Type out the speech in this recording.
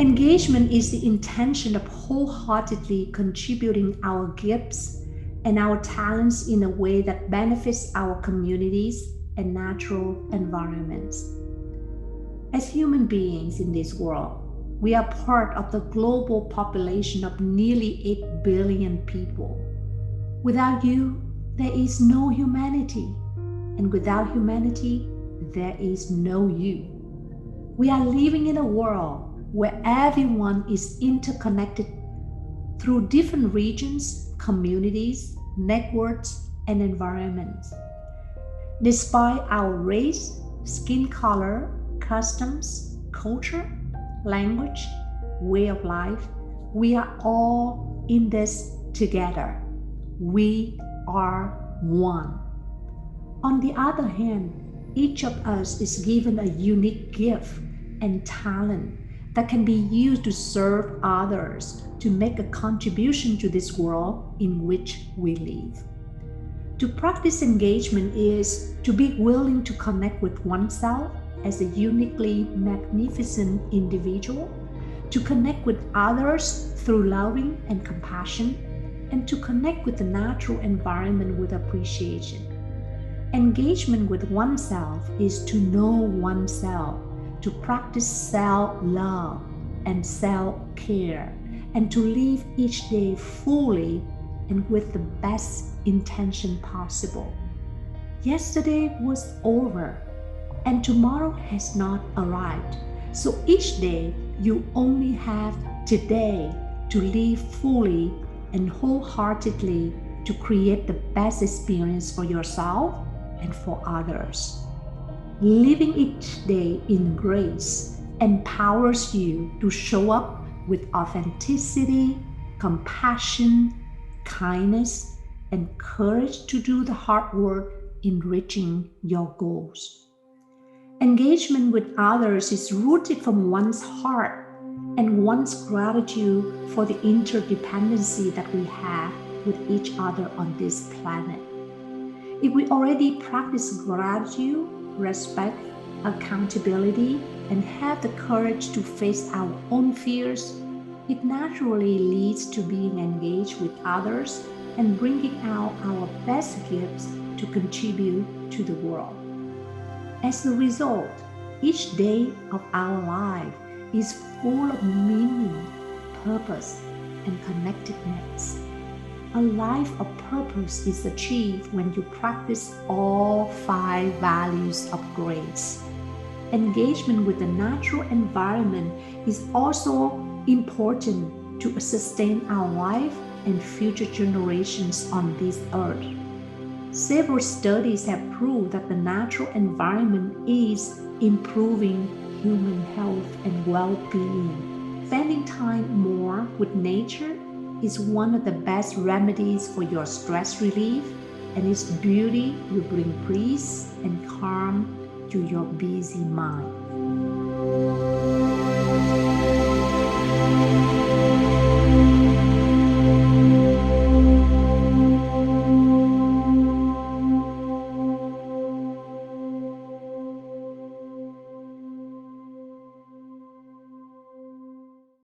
Engagement is the intention of wholeheartedly contributing our gifts and our talents in a way that benefits our communities and natural environments. As human beings in this world, we are part of the global population of nearly 8 billion people. Without you, there is no humanity, and without humanity, there is no you. We are living in a world where everyone is interconnected through different regions, communities, networks, and environments. Despite our race, skin color, customs, culture, language, way of life, we are all in this together. We are one. On the other hand, each of us is given a unique gift and talent that can be used to serve others, to make a contribution to this world in which we live. To practice engagement is to be willing to connect with oneself as a uniquely magnificent individual, to connect with others through loving and compassion, and to connect with the natural environment with appreciation. Engagement with oneself is to know oneself, to practice self-love and self-care, and to live each day fully and with the best intention possible. Yesterday was over, and tomorrow has not arrived. So each day you only have today to live fully and wholeheartedly to create the best experience for yourself and for others. Living each day in grace empowers you to show up with authenticity, compassion, kindness, and courage to do the hard work in reaching your goals. Engagement with others is rooted from one's heart and one's gratitude for the interdependency that we have with each other on this planet. If we already practice gratitude, respect, accountability, and have the courage to face our own fears, it naturally leads to being engaged with others and bringing out our best gifts to contribute to the world. As a result, each day of our life is full of meaning, purpose, and connectedness. A life of purpose is achieved when you practice all 5 values of grace. Engagement with the natural environment is also important to sustain our life and future generations on this earth. Several studies have proved that the natural environment is improving human health and well-being. Spending time more with nature is one of the best remedies for your stress relief, and its beauty will bring peace and calm to your busy mind.